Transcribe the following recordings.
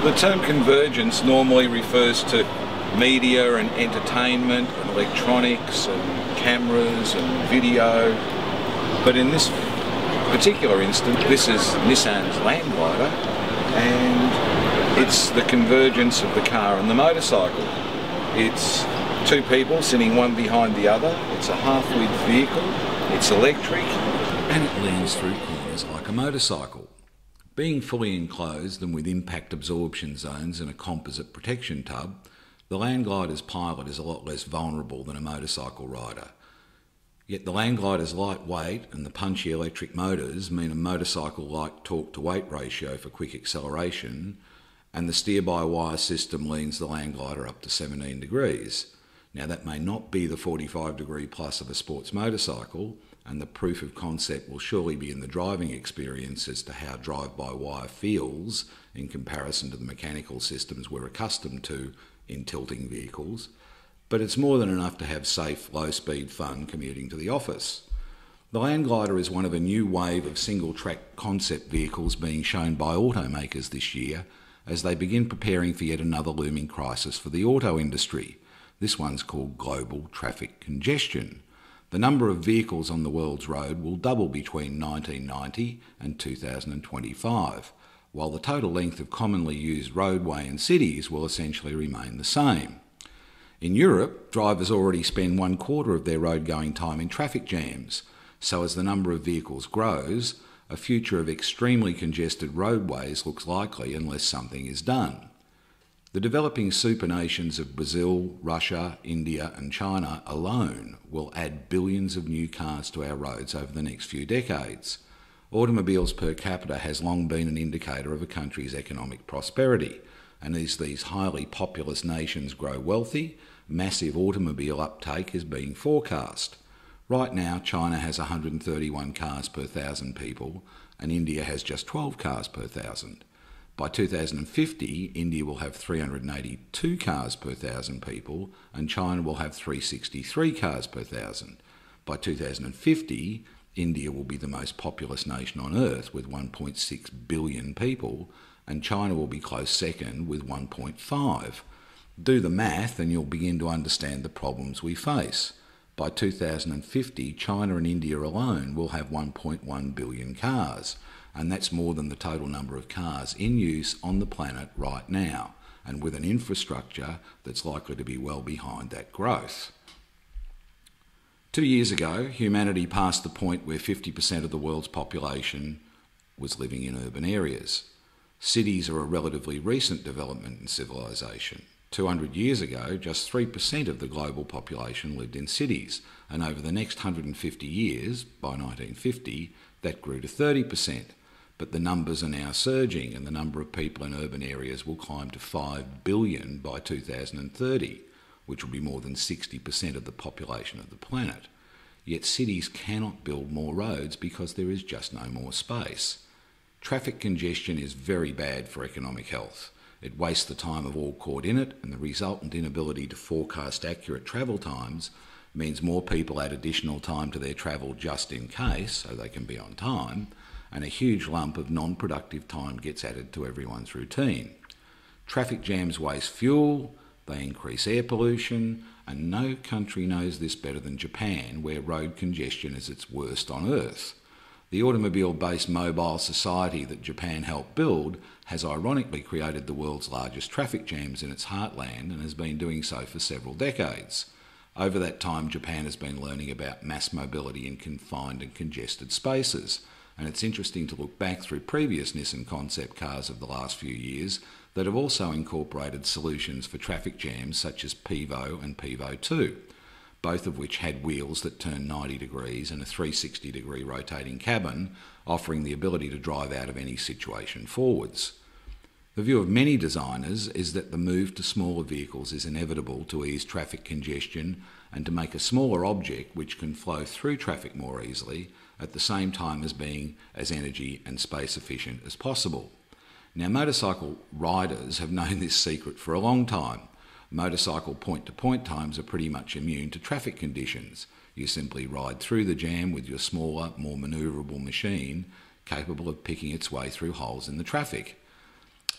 The term convergence normally refers to media and entertainment and electronics and cameras and video, but in this particular instance this is Nissan's Land Glider, and it's the convergence of the car and the motorcycle. It's two people sitting one behind the other, it's a half-width vehicle, it's electric, and it lands through corners like a motorcycle. Being fully enclosed and with impact absorption zones and a composite protection tub, the Land Glider's pilot is a lot less vulnerable than a motorcycle rider. Yet the Land Glider's lightweight and the punchy electric motors mean a motorcycle-like torque-to-weight ratio for quick acceleration, and the steer-by-wire system leans the Land Glider up to 17 degrees. Now that may not be the 45 degree plus of a sports motorcycle, and the proof of concept will surely be in the driving experience as to how drive-by-wire feels in comparison to the mechanical systems we're accustomed to in tilting vehicles, but it's more than enough to have safe, low-speed fun commuting to the office. The Land Glider is one of a new wave of single-track concept vehicles being shown by automakers this year as they begin preparing for yet another looming crisis for the auto industry. This one's called global traffic congestion. The number of vehicles on the world's road will double between 1990 and 2025, while the total length of commonly used roadway in cities will essentially remain the same. In Europe, drivers already spend 1/4 of their road-going time in traffic jams, so as the number of vehicles grows, a future of extremely congested roadways looks likely unless something is done. The developing supernations of Brazil, Russia, India and China alone will add billions of new cars to our roads over the next few decades. Automobiles per capita has long been an indicator of a country's economic prosperity, and as these highly populous nations grow wealthy, massive automobile uptake is being forecast. Right now, China has 131 cars per 1,000 people, and India has just 12 cars per 1,000. By 2050, India will have 382 cars per 1,000 people, and China will have 363 cars per 1,000. By 2050, India will be the most populous nation on earth with 1.6 billion people, and China will be close second with 1.5. Do the math and you'll begin to understand the problems we face. By 2050, China and India alone will have 1.1 billion cars, and that's more than the total number of cars in use on the planet right now, and with an infrastructure that's likely to be well behind that growth. 2 years ago, humanity passed the point where 50% of the world's population was living in urban areas. Cities are a relatively recent development in civilization. 200 years ago, just 3% of the global population lived in cities, and over the next 150 years, by 1950, that grew to 30%. But the numbers are now surging, and the number of people in urban areas will climb to 5 billion by 2030, which will be more than 60% of the population of the planet. Yet cities cannot build more roads because there is just no more space. Traffic congestion is very bad for economic health. It wastes the time of all caught in it, and the resultant inability to forecast accurate travel times means more people add additional time to their travel just in case, so they can be on time, and a huge lump of non-productive time gets added to everyone's routine. Traffic jams waste fuel, they increase air pollution, and no country knows this better than Japan, where road congestion is its worst on earth. The automobile-based mobile society that Japan helped build has ironically created the world's largest traffic jams in its heartland and has been doing so for several decades. Over that time, Japan has been learning about mass mobility in confined and congested spaces, and it's interesting to look back through previous Nissan concept cars of the last few years that have also incorporated solutions for traffic jams such as Pivo and Pivo 2. Both of which had wheels that turned 90 degrees and a 360-degree rotating cabin, offering the ability to drive out of any situation forwards. The view of many designers is that the move to smaller vehicles is inevitable to ease traffic congestion and to make a smaller object which can flow through traffic more easily at the same time as being as energy and space efficient as possible. Now, motorcycle riders have known this secret for a long time. Motorcycle point-to-point times are pretty much immune to traffic conditions. You simply ride through the jam with your smaller, more manoeuvrable machine, capable of picking its way through holes in the traffic.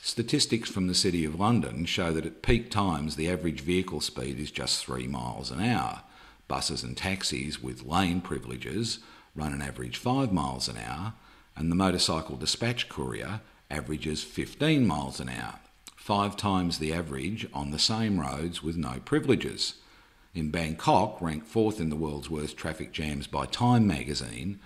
Statistics from the City of London show that at peak times the average vehicle speed is just 3 miles an hour. Buses and taxis with lane privileges run an average 5 miles an hour, and the motorcycle dispatch courier averages 15 miles an hour, 5 times the average on the same roads with no privileges. In Bangkok, ranked 4th in the world's worst traffic jams by Time magazine,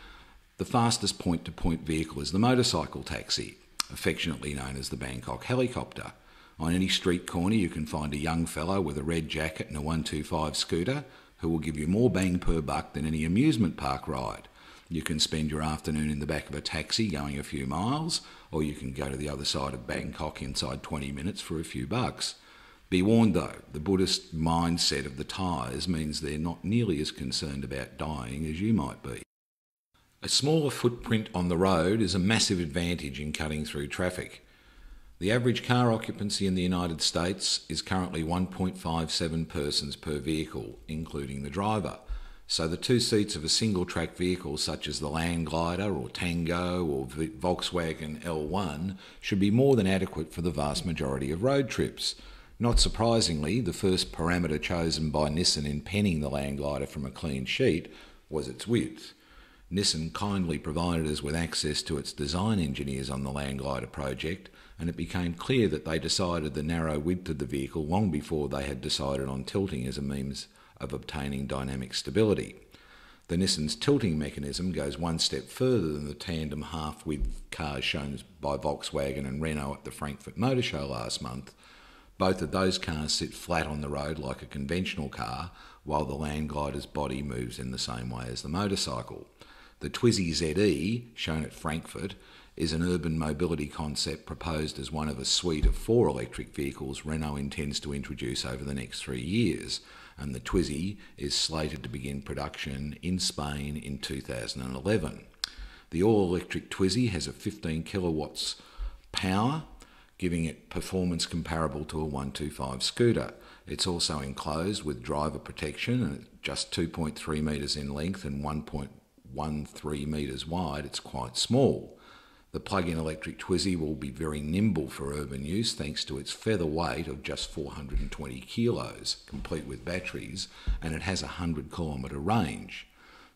the fastest point-to-point vehicle is the motorcycle taxi, affectionately known as the Bangkok helicopter. On any street corner you can find a young fellow with a red jacket and a 125 scooter who will give you more bang per buck than any amusement park ride. You can spend your afternoon in the back of a taxi going a few miles, or you can go to the other side of Bangkok inside 20 minutes for a few bucks. Be warned though, the Buddhist mindset of the Thais means they're not nearly as concerned about dying as you might be. A smaller footprint on the road is a massive advantage in cutting through traffic. The average car occupancy in the United States is currently 1.57 persons per vehicle, including the driver. So the 2 seats of a single-track vehicle such as the Land Glider or Tango or Volkswagen L1 should be more than adequate for the vast majority of road trips. Not surprisingly, the first parameter chosen by Nissan in penning the Land Glider from a clean sheet was its width. Nissan kindly provided us with access to its design engineers on the Land Glider project, and it became clear that they decided the narrow width of the vehicle long before they had decided on tilting as a means of obtaining dynamic stability. The Nissan's tilting mechanism goes one step further than the tandem half-width cars shown by Volkswagen and Renault at the Frankfurt Motor Show last month. Both of those cars sit flat on the road like a conventional car, while the Land Glider's body moves in the same way as the motorcycle. The Twizy ZE, shown at Frankfurt, is an urban mobility concept proposed as one of a suite of 4 electric vehicles Renault intends to introduce over the next 3 years, and the Twizy is slated to begin production in Spain in 2011. The all-electric Twizy has a 15 kilowatts power, giving it performance comparable to a 125 scooter. It's also enclosed with driver protection, and at just 2.3 metres in length and 1.13 metres wide, it's quite small. The plug-in electric Twizy will be very nimble for urban use thanks to its feather weight of just 420 kilos, complete with batteries, and it has a 100-kilometre range.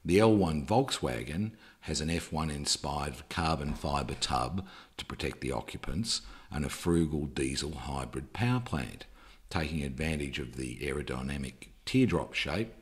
The L1 Volkswagen has an F1-inspired carbon fibre tub to protect the occupants and a frugal diesel hybrid power plant, taking advantage of the aerodynamic teardrop shape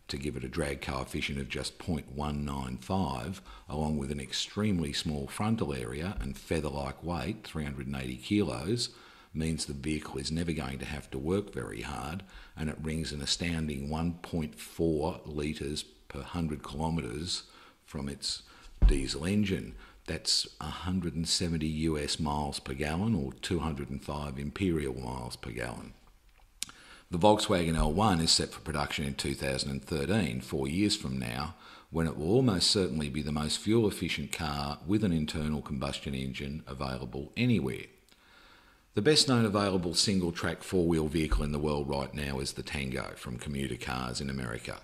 to give it a drag coefficient of just 0.195, along with an extremely small frontal area and feather-like weight, 380 kilos, means the vehicle is never going to have to work very hard, and it brings an astounding 1.4 litres per 100 kilometres from its diesel engine. That's 170 US miles per gallon or 205 imperial miles per gallon. The Volkswagen L1 is set for production in 2013, 4 years from now, when it will almost certainly be the most fuel-efficient car with an internal combustion engine available anywhere. The best-known available single-track four-wheel vehicle in the world right now is the Tango from Commuter Cars in America.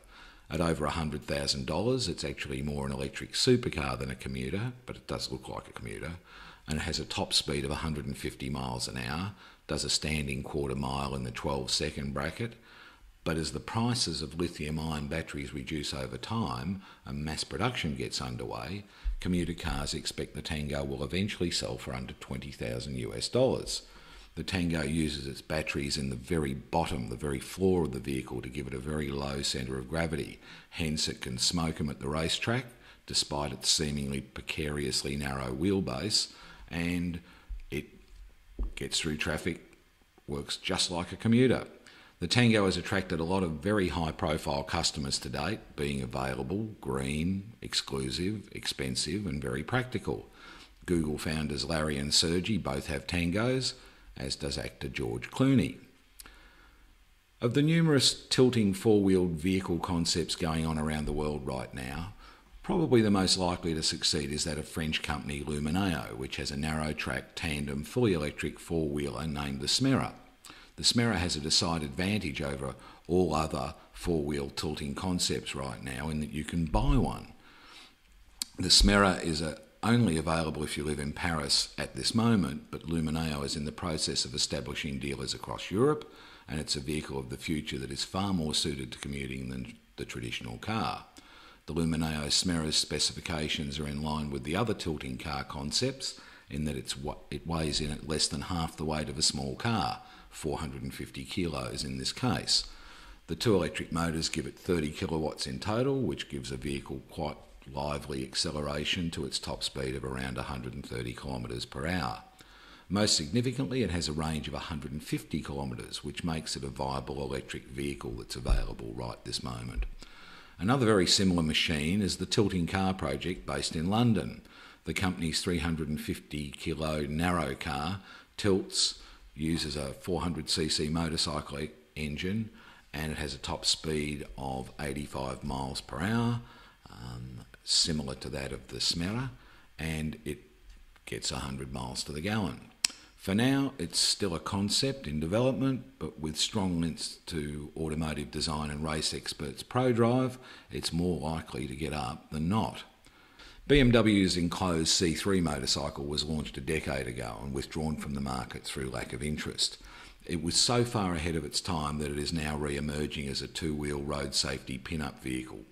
At over $100,000, it's actually more an electric supercar than a commuter, but it does look like a commuter, and it has a top speed of 150 miles an hour, does a standing quarter mile in the 12-second bracket, but as the prices of lithium-ion batteries reduce over time and mass production gets underway, Commuter Cars expect the Tango will eventually sell for under $20,000 US. The Tango uses its batteries in the very bottom, the very floor of the vehicle to give it a very low centre of gravity. Hence it can smoke them at the racetrack, despite its seemingly precariously narrow wheelbase, and it gets through traffic, works just like a commuter. The Tango has attracted a lot of very high-profile customers to date, being available, green, exclusive, expensive and very practical. Google founders Larry and Sergey both have Tangos, as does actor George Clooney. Of the numerous tilting four-wheeled vehicle concepts going on around the world right now, probably the most likely to succeed is that of French company Lumineo, which has a narrow-track tandem fully electric four-wheeler named the Smera. The Smera has a decided advantage over all other four-wheel tilting concepts right now in that you can buy one. The Smera is a only available if you live in Paris at this moment, but Lumineo is in the process of establishing dealers across Europe, and it's a vehicle of the future that is far more suited to commuting than the traditional car. The Lumineo Smera's specifications are in line with the other tilting car concepts in that it weighs in at less than half the weight of a small car, 450 kilos in this case. The two electric motors give it 30 kilowatts in total, which gives a vehicle quite lively acceleration to its top speed of around 130 kilometres per hour. Most significantly, it has a range of 150 kilometres, which makes it a viable electric vehicle that's available right this moment. Another very similar machine is the Tilting Car project based in London. The company's 350 kilo narrow car tilts, uses a 400cc motorcycle engine, and it has a top speed of 85 miles per hour, similar to that of the Smera, and it gets 100 miles to the gallon. For now, it's still a concept in development, but with strong links to automotive design and race experts ProDrive, it's more likely to get up than not. BMW's enclosed C3 motorcycle was launched a decade ago and withdrawn from the market through lack of interest. It was so far ahead of its time that it is now re-emerging as a two-wheel road safety pin-up vehicle.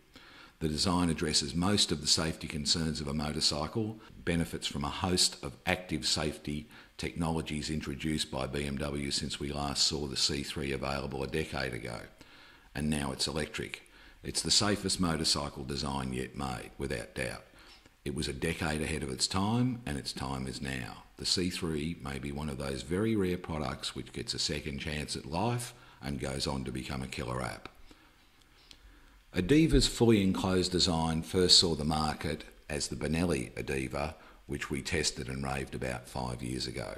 The design addresses most of the safety concerns of a motorcycle, benefits from a host of active safety technologies introduced by BMW since we last saw the C3 available a decade ago, and now it's electric. It's the safest motorcycle design yet made, without doubt. It was a decade ahead of its time, and its time is now. The C3 may be one of those very rare products which gets a second chance at life and goes on to become a killer app. Adiva's fully enclosed design first saw the market as the Benelli Adiva, which we tested and raved about 5 years ago.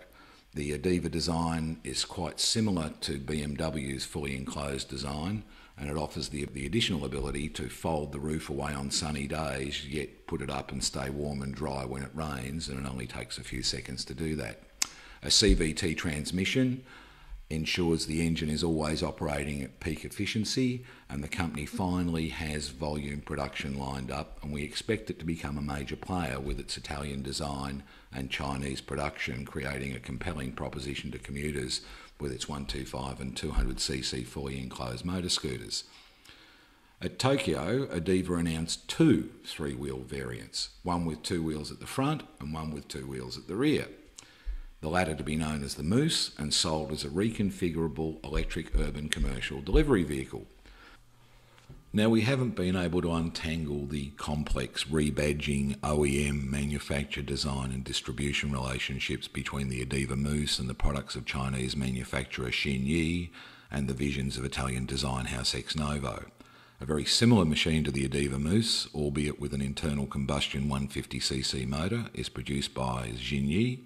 The Adiva design is quite similar to BMW's fully enclosed design, and it offers the additional ability to fold the roof away on sunny days, yet put it up and stay warm and dry when it rains, and it only takes a few seconds to do that. A CVT transmission ensures the engine is always operating at peak efficiency, and the company finally has volume production lined up, and we expect it to become a major player with its Italian design and Chinese production, creating a compelling proposition to commuters with its 125 and 200cc fully enclosed motor scooters. At Tokyo, Adiva announced two three-wheel variants, one with two wheels at the front and one with two wheels at the rear. The latter to be known as the Moose and sold as a reconfigurable electric urban commercial delivery vehicle. Now, we haven't been able to untangle the complex rebadging, OEM, manufacture, design and distribution relationships between the Adiva Moose and the products of Chinese manufacturer Xinyi and the visions of Italian design house Ex Novo. A very similar machine to the Adiva Moose, albeit with an internal combustion 150cc motor, is produced by Xinyi,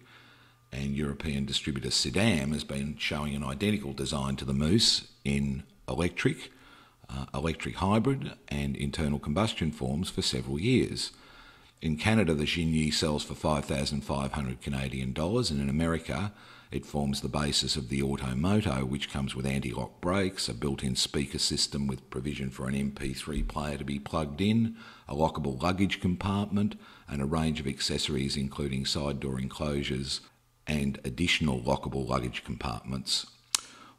and European distributor Sidam has been showing an identical design to the Moose in electric hybrid and internal combustion forms for several years. In Canada, the Xinyi sells for 5,500 Canadian dollars, and in America it forms the basis of the Automoto, which comes with anti-lock brakes, a built-in speaker system with provision for an MP3 player to be plugged in, a lockable luggage compartment, and a range of accessories including side door enclosures and additional lockable luggage compartments.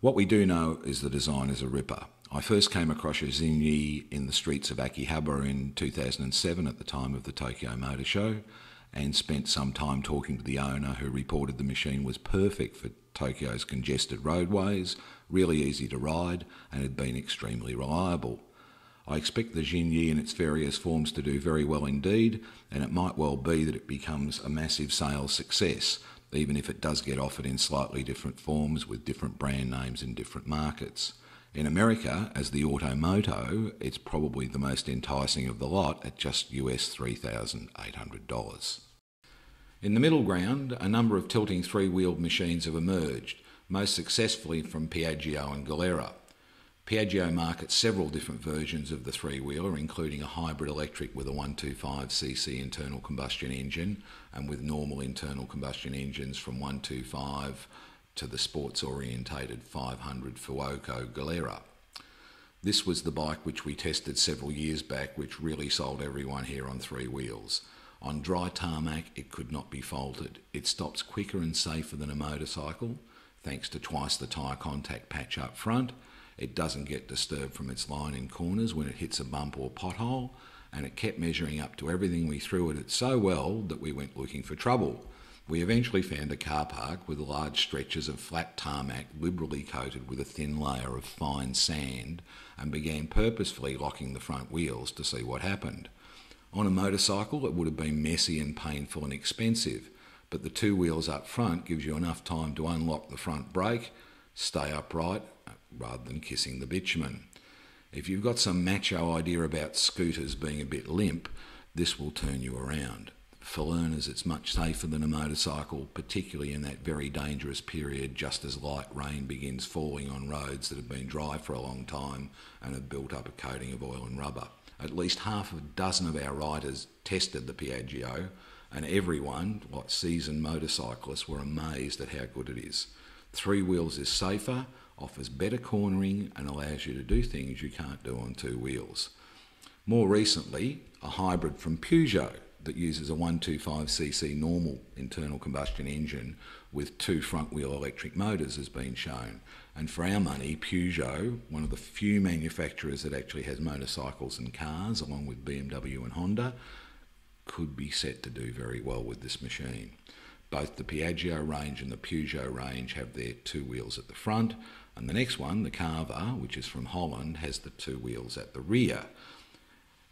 What we do know is the design is a ripper. I first came across a Xinyi in the streets of Akihabara in 2007 at the time of the Tokyo Motor Show, and spent some time talking to the owner, who reported the machine was perfect for Tokyo's congested roadways, really easy to ride, and had been extremely reliable. I expect the Xinyi in its various forms to do very well indeed, and it might well be that it becomes a massive sales success, even if it does get offered in slightly different forms with different brand names in different markets. In America, as the Automoto, it's probably the most enticing of the lot at just US $3,800. In the middle ground, a number of tilting three-wheeled machines have emerged, most successfully from Piaggio and Galera. Piaggio markets several different versions of the three-wheeler, including a hybrid electric with a 125cc internal combustion engine and with normal internal combustion engines from 125 to the sports-orientated 500 Fuoco Galera. This was the bike which we tested several years back, which really sold everyone here on three wheels. On dry tarmac, it could not be faulted. It stops quicker and safer than a motorcycle, thanks to twice the tyre contact patch up front. It doesn't get disturbed from its line in corners when it hits a bump or pothole, and it kept measuring up to everything we threw at it so well that we went looking for trouble. We eventually found a car park with large stretches of flat tarmac liberally coated with a thin layer of fine sand and began purposefully locking the front wheels to see what happened. On a motorcycle, it would have been messy and painful and expensive, but the two wheels up front gives you enough time to unlock the front brake, stay upright, rather than kissing the bitumen. If you've got some macho idea about scooters being a bit limp, this will turn you around. For learners, it's much safer than a motorcycle, particularly in that very dangerous period just as light rain begins falling on roads that have been dry for a long time and have built up a coating of oil and rubber. At least half a dozen of our riders tested the Piaggio, and everyone, like seasoned motorcyclists, were amazed at how good it is. 3 wheels is safer, offers better cornering, and allows you to do things you can't do on 2 wheels. More recently, a hybrid from Peugeot that uses a 125cc normal internal combustion engine with 2 front-wheel electric motors has been shown. And for our money, Peugeot, one of the few manufacturers that actually has motorcycles and cars, along with BMW and Honda, could be set to do very well with this machine. Both the Piaggio range and the Peugeot range have their 2 wheels at the front, and the next one, the Carver, which is from Holland, has the 2 wheels at the rear.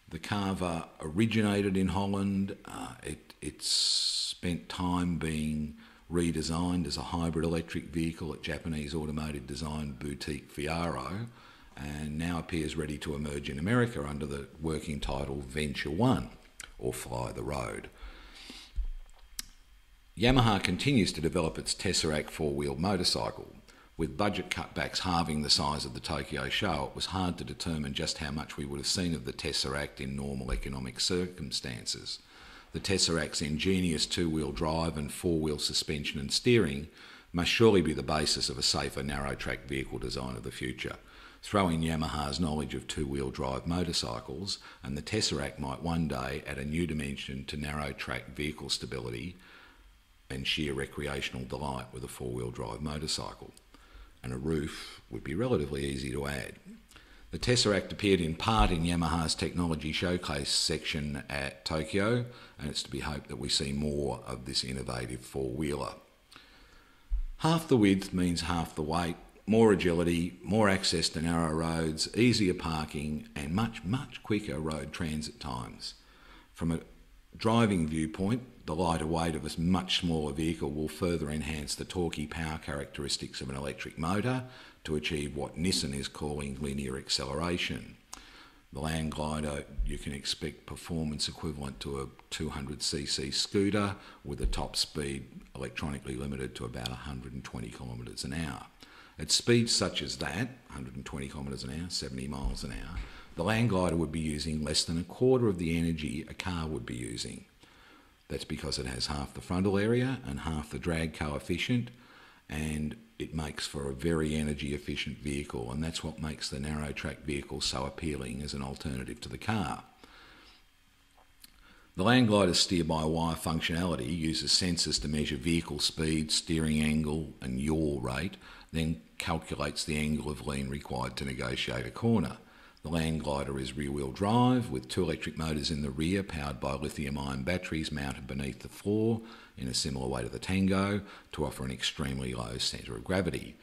The Carver originated in Holland. It's spent time being redesigned as a hybrid electric vehicle at Japanese automotive design boutique Fiaro, and now appears ready to emerge in America under the working title Venture One, or Fly the Road. Yamaha continues to develop its Tesseract 4-wheel motorcycle. With budget cutbacks halving the size of the Tokyo show, it was hard to determine just how much we would have seen of the Tesseract in normal economic circumstances. The Tesseract's ingenious 2-wheel drive and 4-wheel suspension and steering must surely be the basis of a safer narrow-track vehicle design of the future. Throw in Yamaha's knowledge of 2-wheel drive motorcycles, and the Tesseract might one day add a new dimension to narrow-track vehicle stability and sheer recreational delight with a 4-wheel drive motorcycle. And a roof would be relatively easy to add. The Tesseract appeared in part in Yamaha's technology showcase section at Tokyo, and it's to be hoped that we see more of this innovative 4-wheeler. Half the width means half the weight, more agility, more access to narrow roads, easier parking, and much, much quicker road transit times. From a driving viewpoint, the lighter weight of a much smaller vehicle will further enhance the torquey power characteristics of an electric motor to achieve what Nissan is calling linear acceleration. The Land Glider, you can expect performance equivalent to a 200cc scooter with a top speed electronically limited to about 120 kilometres an hour. At speeds such as that, 120 kilometres an hour, 70 miles an hour, the Land Glider would be using less than a quarter of the energy a car would be using. That's because it has half the frontal area and half the drag coefficient, and it makes for a very energy efficient vehicle, and that's what makes the narrow track vehicle so appealing as an alternative to the car. The Land Glider's steer-by-wire functionality uses sensors to measure vehicle speed, steering angle and yaw rate, then calculates the angle of lean required to negotiate a corner. The Land Glider is rear-wheel drive with 2 electric motors in the rear powered by lithium-ion batteries mounted beneath the floor in a similar way to the Tango to offer an extremely low centre of gravity.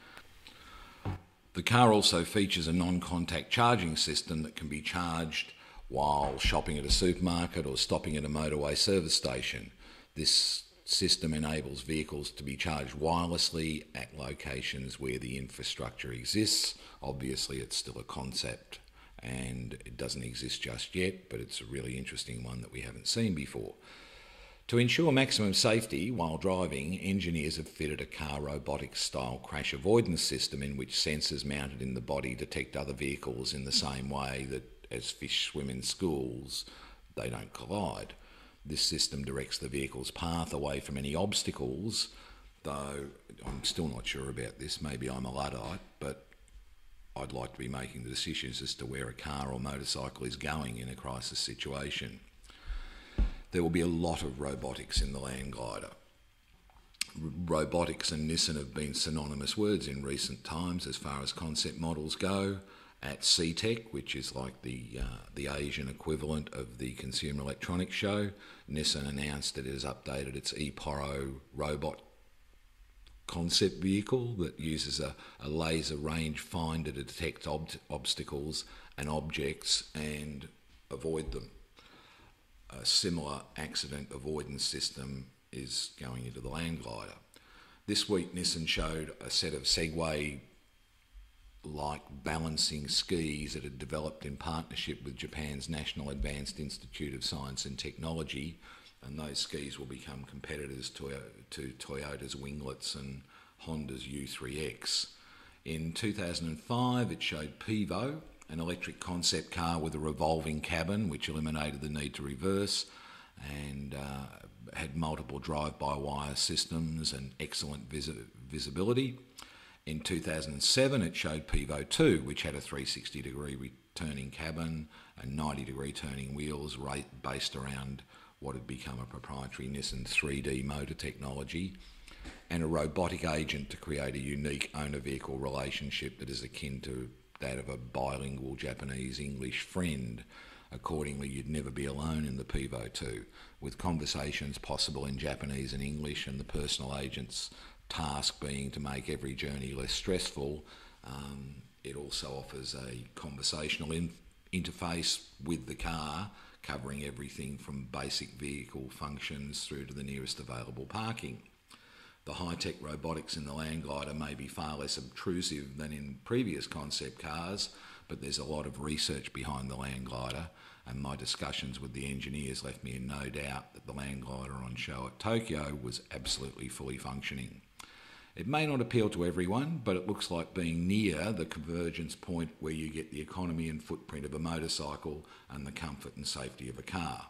The car also features a non-contact charging system that can be charged while shopping at a supermarket or stopping at a motorway service station. This system enables vehicles to be charged wirelessly at locations where the infrastructure exists. Obviously, it's still a concept and it doesn't exist just yet, but it's a really interesting one that we haven't seen before. To ensure maximum safety while driving, engineers have fitted a car robotics-style crash avoidance system in which sensors mounted in the body detect other vehicles in the same way that as fish swim in schools, they don't collide. This system directs the vehicle's path away from any obstacles, though I'm still not sure about this. Maybe I'm a Luddite, but I'd like to be making the decisions as to where a car or motorcycle is going in a crisis situation. there will be a lot of robotics in the Land Glider. Robotics and Nissan have been synonymous words in recent times as far as concept models go. At CTEC, which is like the Asian equivalent of the Consumer Electronics Show, Nissan announced that it has updated its ePoro robot concept vehicle that uses a laser range finder to detect obstacles and objects and avoid them. A similar accident avoidance system is going into the Land Glider. This week Nissan showed a set of Segway like balancing skis that had developed in partnership with Japan's National Advanced Institute of Science and Technology, and those skis will become competitors to Toyota's Winglets and Honda's U3X. In 2005 it showed Pivo, an electric concept car with a revolving cabin which eliminated the need to reverse and had multiple drive-by-wire systems and excellent visibility. In 2007 it showed Pivo 2, which had a 360-degree turning cabin and 90-degree turning wheels based around what had become a proprietary Nissan 3D motor technology, and a robotic agent to create a unique owner-vehicle relationship that is akin to that of a bilingual Japanese-English friend. Accordingly, you'd never be alone in the Pivo 2, with conversations possible in Japanese and English, and the personal agent's task being to make every journey less stressful. It also offers a conversational interface with the car, covering everything from basic vehicle functions through to the nearest available parking. The high-tech robotics in the Land Glider may be far less obtrusive than in previous concept cars, but there's a lot of research behind the Land Glider, and my discussions with the engineers left me in no doubt that the Land Glider on show at Tokyo was absolutely fully functioning. It may not appeal to everyone, but it looks like being near the convergence point where you get the economy and footprint of a motorcycle and the comfort and safety of a car.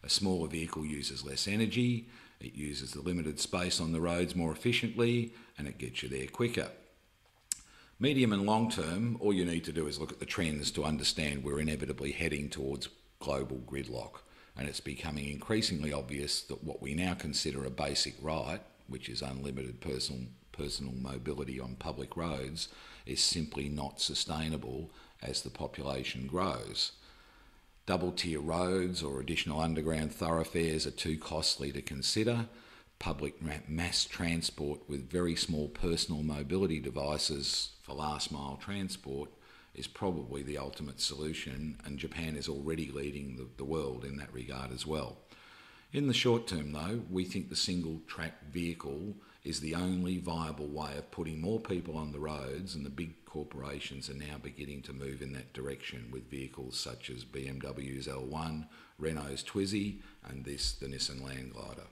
A smaller vehicle uses less energy, it uses the limited space on the roads more efficiently, and it gets you there quicker. Medium and long term, all you need to do is look at the trends to understand we're inevitably heading towards global gridlock, and it's becoming increasingly obvious that what we now consider a basic right, which is unlimited personal mobility on public roads, is simply not sustainable as the population grows. Double-tier roads or additional underground thoroughfares are too costly to consider. Public mass transport with very small personal mobility devices for last-mile transport is probably the ultimate solution, and Japan is already leading the world in that regard as well. In the short term, though, we think the single-track vehicle is the only viable way of putting more people on the roads, and the big corporations are now beginning to move in that direction with vehicles such as BMW's L1, Renault's Twizy, and the Nissan Land Glider.